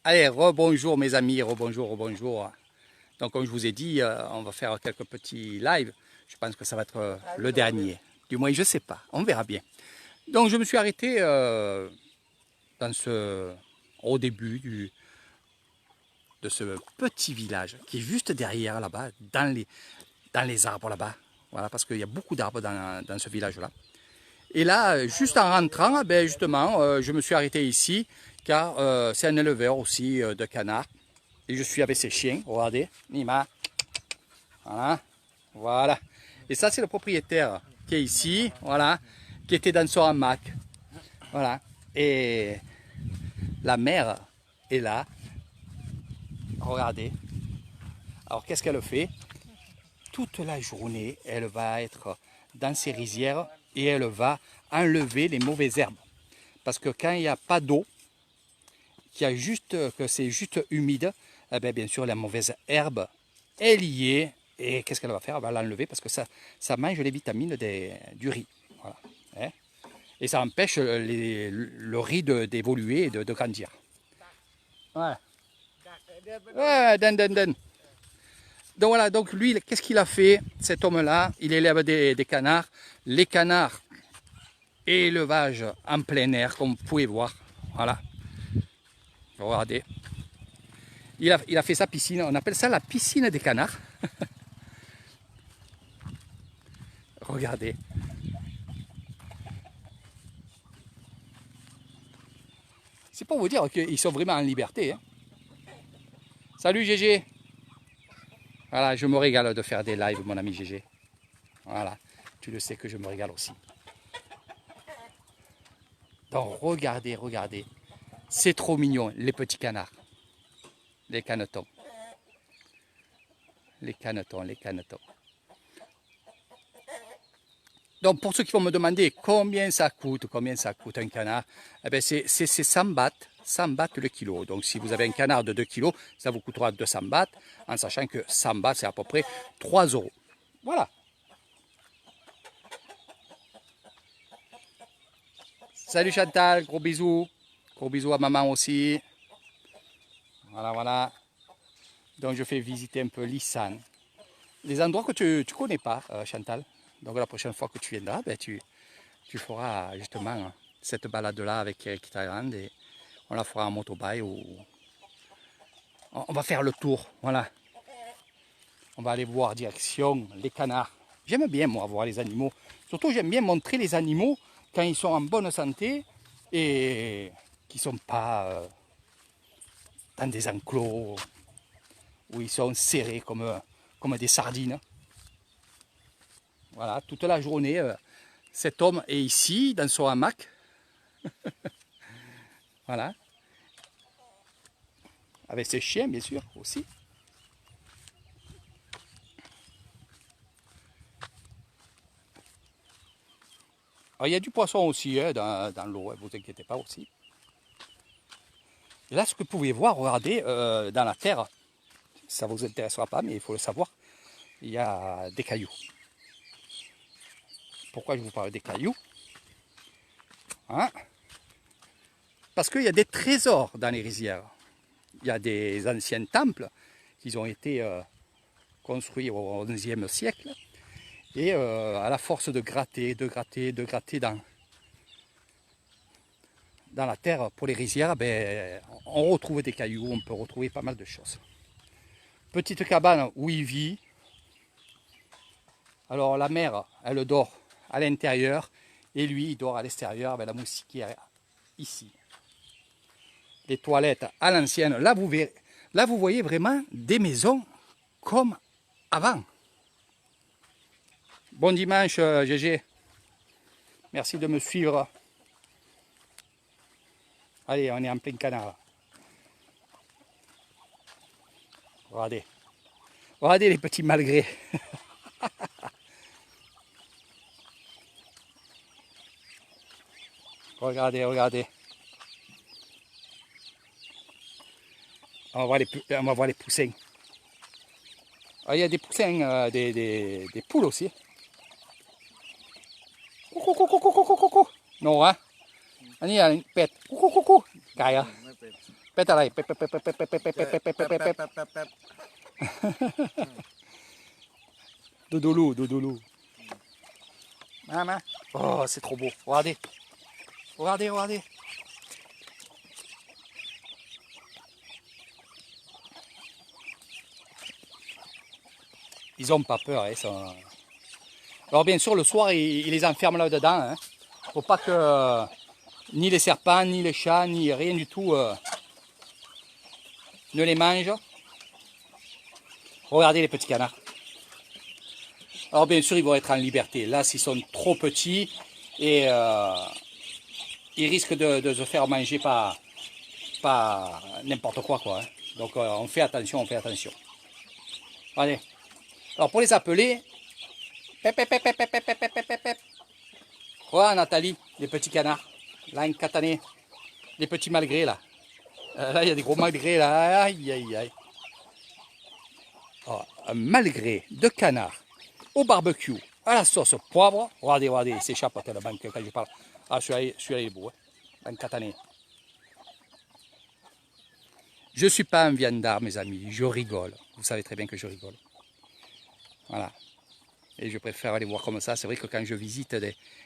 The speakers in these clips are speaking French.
Allez, rebonjour mes amis, rebonjour. Donc comme je vous ai dit, on va faire quelques petits lives. Je pense que ça va être le dernier. Du moins, je ne sais pas, on verra bien. Donc je me suis arrêté au début de ce petit village qui est juste derrière là-bas, dans les arbres là-bas. Voilà, parce qu'il y a beaucoup d'arbres dans ce village-là. Et là, juste en rentrant, ben justement, je me suis arrêté ici, car c'est un éleveur aussi de canards. Et je suis avec ses chiens, regardez, Nima. Voilà, voilà. Et ça, c'est le propriétaire qui est ici, voilà, qui était dans son hamac. Voilà. Et la mère est là, regardez. Alors, qu'est-ce qu'elle fait? Toute la journée, elle va être dans ses rizières et elle va enlever les mauvaises herbes. Parce que quand il n'y a pas d'eau, que c'est juste humide, eh bien sûr, la mauvaise herbe, elle y est. Et qu'est-ce qu'elle va faire? Elle va l'enlever parce que ça mange les vitamines du riz. Voilà. Hein? Et ça empêche le riz d'évoluer et de grandir. Ouais. Ouais, den. Donc voilà, donc lui, qu'est-ce qu'il a fait, cet homme-là? Il élève des canards. Les canards, élevage en plein air, comme vous pouvez voir. Voilà. Regardez. Il a fait sa piscine, on appelle ça la piscine des canards. Regardez. C'est pour vous dire qu'ils sont vraiment en liberté. Hein. Salut GG. Voilà, je me régale de faire des lives, mon ami GG. Voilà, tu le sais que je me régale aussi. Donc regardez. C'est trop mignon, les petits canards. Les canetons. Les canetons. Donc pour ceux qui vont me demander combien ça coûte un canard, eh bien c'est 100 bahts, 100 bahts le kilo. Donc si vous avez un canard de 2 kilos, ça vous coûtera 200 bahts, en sachant que 100 bahts c'est à peu près 3 euros. Voilà. Salut Chantal, gros bisous. Gros bisous à maman aussi. Voilà. Donc je fais visiter un peu l'Issan. Les endroits que tu ne connais pas, Chantal. Donc la prochaine fois que tu viendras, ben, tu feras justement cette balade-là avec Eric Tyrand et on la fera en motobike ou on va faire le tour. Voilà. On va aller voir direction les canards. J'aime bien moi voir les animaux. Surtout j'aime bien montrer les animaux quand ils sont en bonne santé et qui ne sont pas dans des enclos où ils sont serrés comme des sardines. Voilà, toute la journée, cet homme est ici, dans son hamac. Voilà. Avec ses chiens, bien sûr, aussi. Alors, il y a du poisson aussi hein, dans l'eau, ne vous inquiétez pas aussi. Et là, ce que vous pouvez voir, regardez, dans la terre, ça ne vous intéressera pas, mais il faut le savoir, il y a des cailloux. Pourquoi je vous parle des cailloux? Hein? Parce qu'il y a des trésors dans les rizières. Il y a des anciens temples qui ont été construits au XIe siècle. Et à la force de gratter dans la terre pour les rizières, ben, on retrouve des cailloux, on peut retrouver pas mal de choses. Petite cabane où il vit. Alors la mère, elle dort à l'intérieur et lui, il dort à l'extérieur. Ben, la moustiquaire ici. Les toilettes à l'ancienne. Là, vous voyez vraiment des maisons comme avant. Bon dimanche, GG. Merci de me suivre. Allez, on est en plein canard. Regardez. Regardez les petits malgrés. Regardez. On va voir les poussins. Ah, il y a des poussins, des poules aussi. Coucou. Non, hein? อันนี้เป็ด coucou. ไก่เหรอ Pétala, pep, pep, pep, pep, pep, pep, pep, pep, pep, pep, pep. Doudou, doudou. Maman. Oh, c'est trop beau. Regardez. Regardez, regardez. Ils n'ont pas peur. Hein, ça. Alors bien sûr, le soir, ils les enferment là-dedans. Hein. Faut pas que ni les serpents, ni les chats, ni rien du tout ne les mangent. Regardez les petits canards. Alors bien sûr, ils vont être en liberté. Là, s'ils sont trop petits, et ils risquent de se faire manger par n'importe quoi. Hein. Donc on fait attention, on fait attention. Allez. Alors pour les appeler, pep, pep, pep, pep, pep, pep, pep, pep, pep. Voilà Nathalie, les petits canards. Là, un catané. Les petits malgrés là. Là, il y a des gros malgrés là. Aïe, aïe, aïe. Oh, un malgré de canard au barbecue, à la sauce poivre. Regardez, regardez, il s'échappe tellement que quand je parle. Ah, celui-là, il est beau. Hein. Un catané. Je ne suis pas un viandard, mes amis. Je rigole. Vous savez très bien que je rigole. Voilà. Et je préfère aller voir comme ça. C'est vrai que quand je visite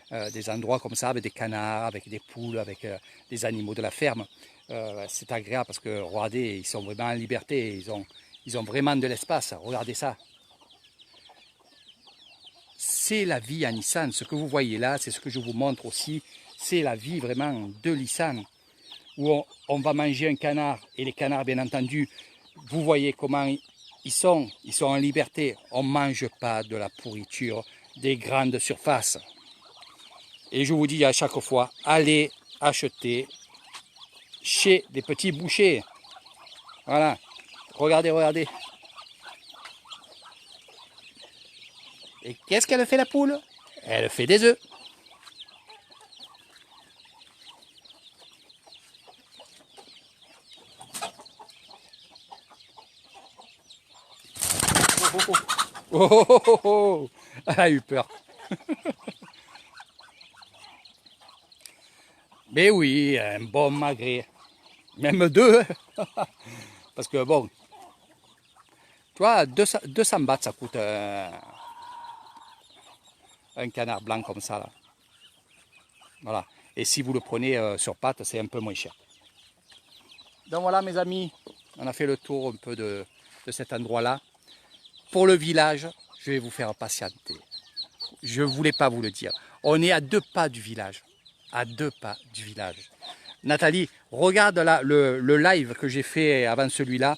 des endroits comme ça, avec des canards, avec des poules, avec des animaux de la ferme, c'est agréable parce que, regardez, ils sont vraiment en liberté. Ils ont vraiment de l'espace. Regardez ça. C'est la vie en Nissan. Ce que vous voyez là, c'est ce que je vous montre aussi. C'est la vie vraiment de Nissan. Où on va manger un canard. Et les canards, bien entendu, vous voyez comment ils sont en liberté. On ne mange pas de la pourriture des grandes surfaces. Et je vous dis à chaque fois, allez acheter chez des petits bouchers. Voilà. Regardez, regardez. Et qu'est-ce qu'elle fait la poule? Elle fait des œufs. Oh, oh, oh, oh, oh. Elle a eu peur. Mais oui, un bon magret. Même deux. Parce que bon, tu vois, 200 bahts ça coûte un canard blanc comme ça. Là. Voilà. Et si vous le prenez sur patte, c'est un peu moins cher. Donc voilà mes amis, on a fait le tour un peu de cet endroit-là. Pour le village, je vais vous faire patienter. Je ne voulais pas vous le dire. On est à 2 pas du village. À 2 pas du village. Nathalie, regarde là le live que j'ai fait avant celui-là,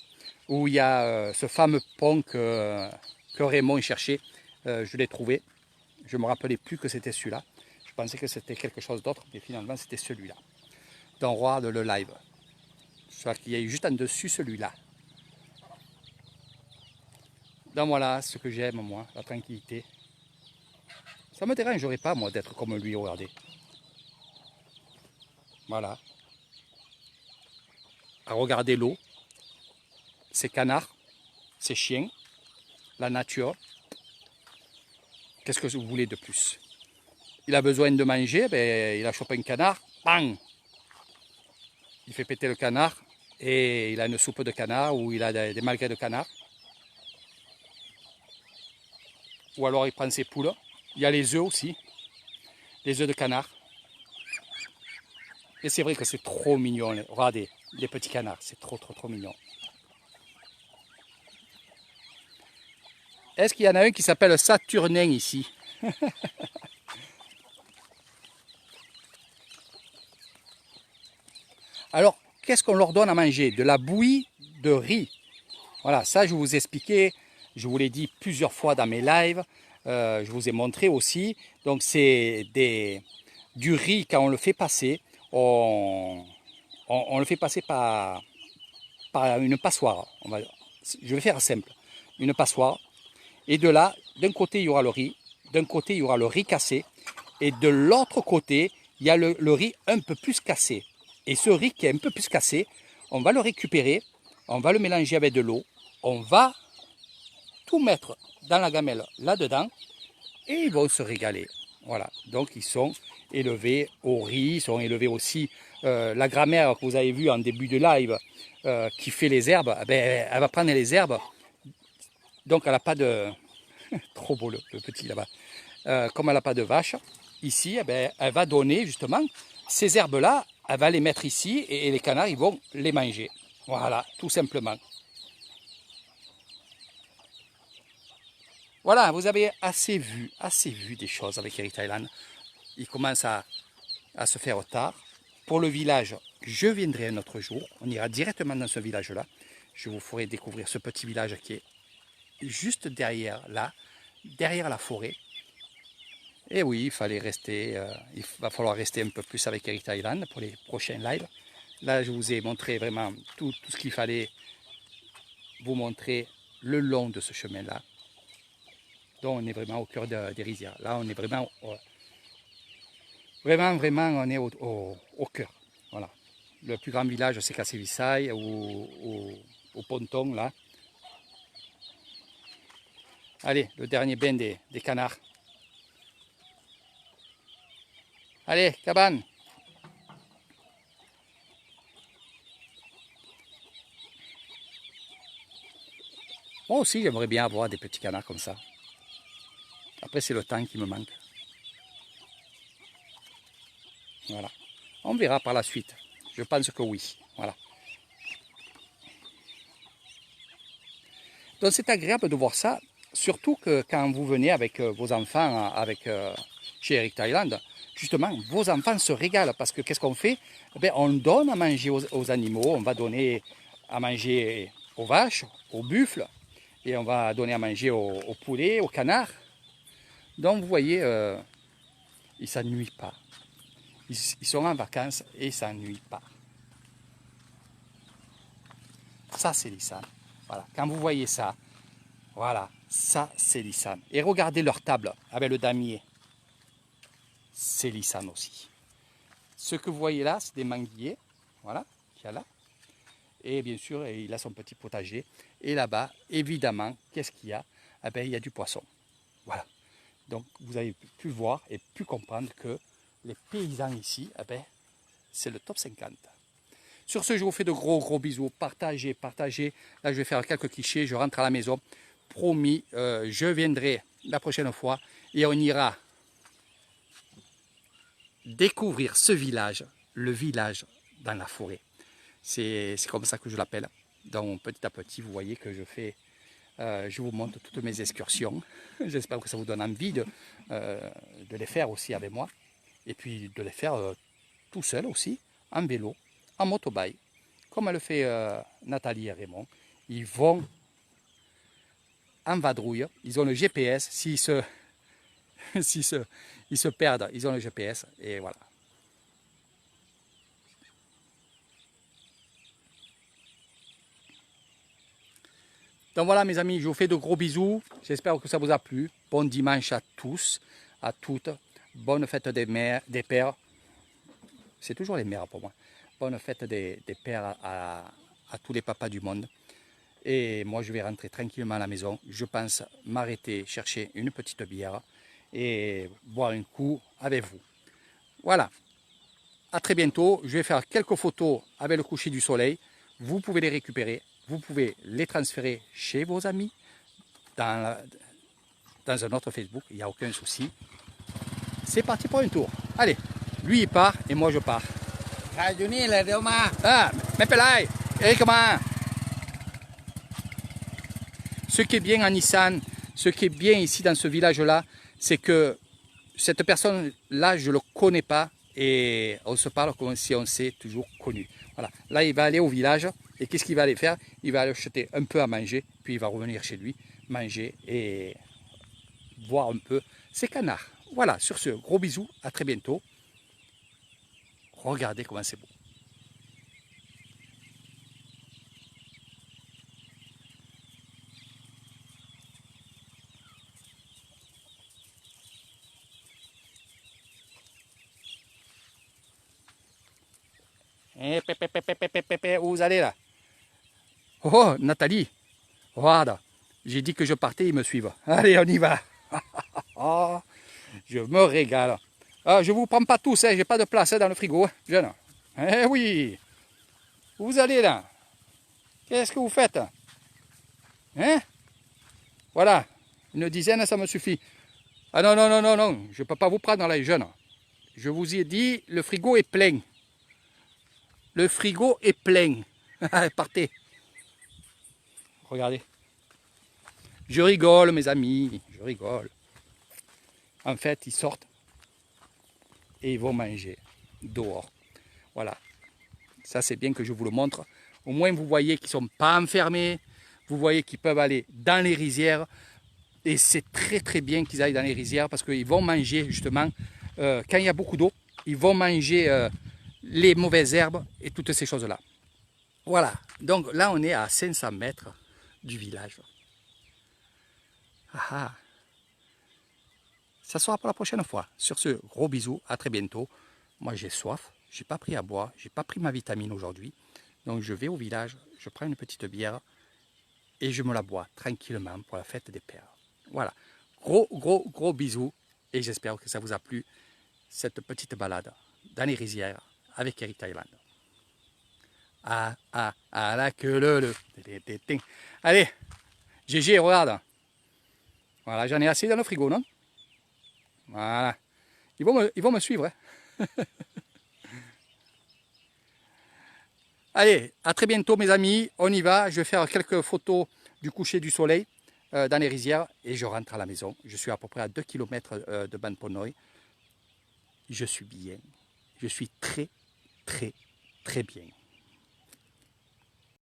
où il y a ce fameux pont que Raymond cherchait. Je l'ai trouvé. Je ne me rappelais plus que c'était celui-là. Je pensais que c'était quelque chose d'autre, mais finalement c'était celui-là. Donc regarde le live. Soit qu'il y a eu juste en dessus celui-là. Donc voilà ce que j'aime moi, la tranquillité. Ça ne me dérangerait pas moi d'être comme lui, regardez. Voilà. À regarder l'eau, ces canards, ces chiens, la nature. Qu'est-ce que vous voulez de plus? Il a besoin de manger, ben, il a chopé un canard, bang! Il fait péter le canard et il a une soupe de canard ou il a des malgrés de canard. Ou alors il prend ses poules. Il y a les œufs aussi, les œufs de canard. Et c'est vrai que c'est trop mignon. Regardez, les petits canards, c'est trop mignon. Est-ce qu'il y en a un qui s'appelle Saturnin ici? Alors, qu'est-ce qu'on leur donne à manger? De la bouillie de riz. Voilà, ça je vous ai expliqué, je vous l'ai dit plusieurs fois dans mes lives, je vous ai montré aussi. Donc c'est du riz, quand on le fait passer, on le fait passer par une passoire. Je vais faire simple, une passoire. Et de là, d'un côté il y aura le riz, d'un côté il y aura le riz cassé, et de l'autre côté il y a le riz un peu plus cassé. Et ce riz qui est un peu plus cassé, on va le récupérer, on va le mélanger avec de l'eau, on va tout mettre dans la gamelle là-dedans et ils vont se régaler. Voilà, donc ils sont élevés au riz, ils sont élevés aussi la grand-mère que vous avez vue en début de live qui fait les herbes, eh ben, elle va prendre les herbes. Donc elle n'a pas de... Trop beau le petit là-bas. Comme elle n'a pas de vache, ici, eh ben, elle va donner justement ces herbes-là, elle va les mettre ici et les canards, ils vont les manger. Voilà, tout simplement. Voilà, vous avez assez vu des choses avec Eric Thailand. Il commence à se faire tard. Pour le village, je viendrai un autre jour. On ira directement dans ce village-là. Je vous ferai découvrir ce petit village qui est juste derrière là, derrière la forêt. Et oui, il fallait rester, il va falloir rester un peu plus avec Eric Thailand pour les prochains lives. Là, je vous ai montré vraiment tout ce qu'il fallait vous montrer le long de ce chemin-là. Donc, on est vraiment au cœur des rizières. Là, on est vraiment, vraiment, on est au cœur. Voilà. Le plus grand village, c'est Kassevisai, au ponton, là. Allez, le dernier bain des canards. Allez, cabane. Moi aussi, j'aimerais bien avoir des petits canards comme ça. Après, c'est le temps qui me manque. Voilà. On verra par la suite. Je pense que oui. Voilà. Donc, c'est agréable de voir ça. Surtout que quand vous venez avec vos enfants, chez Eric Thailand, justement, vos enfants se régalent. Parce que qu'est-ce qu'on fait? Eh bien, on donne à manger aux animaux. On va donner à manger aux vaches, aux buffles. Et on va donner à manger aux poulets, aux canards. Donc, vous voyez, ils ne s'ennuient pas. Ils sont en vacances et ils ne s'ennuient pas. Ça, c'est l'Issan. Voilà. Quand vous voyez ça, voilà, ça, c'est l'Issan. Et regardez leur table avec le damier. C'est l'Issan aussi. Ce que vous voyez là, c'est des manguiers. Voilà, qu'il y a là. Et bien sûr, il a son petit potager. Et là-bas, évidemment, qu'est-ce qu'il y a? Eh bien, il y a du poisson. Voilà. Donc, vous avez pu voir et pu comprendre que les paysans ici, eh bien, c'est le top 50. Sur ce, je vous fais de gros bisous. Partagez. Là, je vais faire quelques clichés. Je rentre à la maison. Promis, je viendrai la prochaine fois et on ira découvrir ce village, le village dans la forêt. C'est comme ça que je l'appelle. Donc, petit à petit, vous voyez que je vous montre toutes mes excursions. J'espère que ça vous donne envie de les faire aussi avec moi. Et puis de les faire tout seul aussi, en vélo, en motobike, comme le fait Nathalie et Raymond. Ils vont en vadrouille, ils ont le GPS, s'ils se perdent, ils ont le GPS, et voilà. Donc voilà mes amis, je vous fais de gros bisous, j'espère que ça vous a plu. Bon dimanche à tous, à toutes, bonne fête des pères, c'est toujours les mères pour moi. Bonne fête des pères à tous les papas du monde. Et moi, je vais rentrer tranquillement à la maison. Je pense m'arrêter, chercher une petite bière et boire un coup avec vous. Voilà. À très bientôt. Je vais faire quelques photos avec le coucher du soleil. Vous pouvez les récupérer. Vous pouvez les transférer chez vos amis dans un autre Facebook. Il n'y a aucun souci. C'est parti pour un tour. Allez, lui il part et moi je pars. Ah, mais pelay, Eric, comment? Ce qui est bien en Nissan, ce qui est bien ici dans ce village-là, c'est que cette personne-là, je ne le connais pas et on se parle comme si on s'est toujours connu. Voilà. Là, il va aller au village et qu'est-ce qu'il va aller faire? Il va aller acheter un peu à manger, puis il va revenir chez lui, manger et voir un peu ses canards. Voilà, sur ce, gros bisous, à très bientôt. Regardez comment c'est beau. Où vous allez là? Oh, Nathalie, regarde, j'ai dit que je partais, ils me suivent. Allez, on y va. Oh, je me régale. Ah, je ne vous prends pas tous, hein, j'ai pas de place dans le frigo. Jeune. Eh oui, où vous allez là? Qu'est-ce que vous faites? Hein? Voilà, une dizaine, ça me suffit. Ah non, non, non, non, non, je ne peux pas vous prendre là, les jeunes. Je vous ai dit, le frigo est plein. Le frigo est plein. Allez, partez. Regardez. Je rigole, mes amis, je rigole. En fait, ils sortent et ils vont manger dehors. Voilà. Ça, c'est bien que je vous le montre. Au moins, vous voyez qu'ils ne sont pas enfermés. Vous voyez qu'ils peuvent aller dans les rizières. Et c'est très, très bien qu'ils aillent dans les rizières parce qu'ils vont manger, justement, quand il y a beaucoup d'eau, ils vont manger les mauvaises herbes et toutes ces choses-là. Voilà. Donc là, on est à 500 mètres du village. Ah ah. Ça sera pour la prochaine fois. Sur ce, gros bisous, à très bientôt. Moi j'ai soif, j'ai pas pris à boire, j'ai pas pris ma vitamine aujourd'hui. Donc je vais au village, je prends une petite bière et je me la bois tranquillement pour la fête des pères. Voilà. Gros bisous et j'espère que ça vous a plu cette petite balade dans les rizières avec Eric Thailand. La queue le. Allez, GG, regarde. Voilà, j'en ai assez dans le frigo, non? Voilà. Ils vont me suivre. Hein. Allez, à très bientôt mes amis. On y va. Je vais faire quelques photos du coucher du soleil dans les rizières et je rentre à la maison. Je suis à peu près à 2 km de Ban Ponoy. Je suis bien. Je suis très, très, très bien.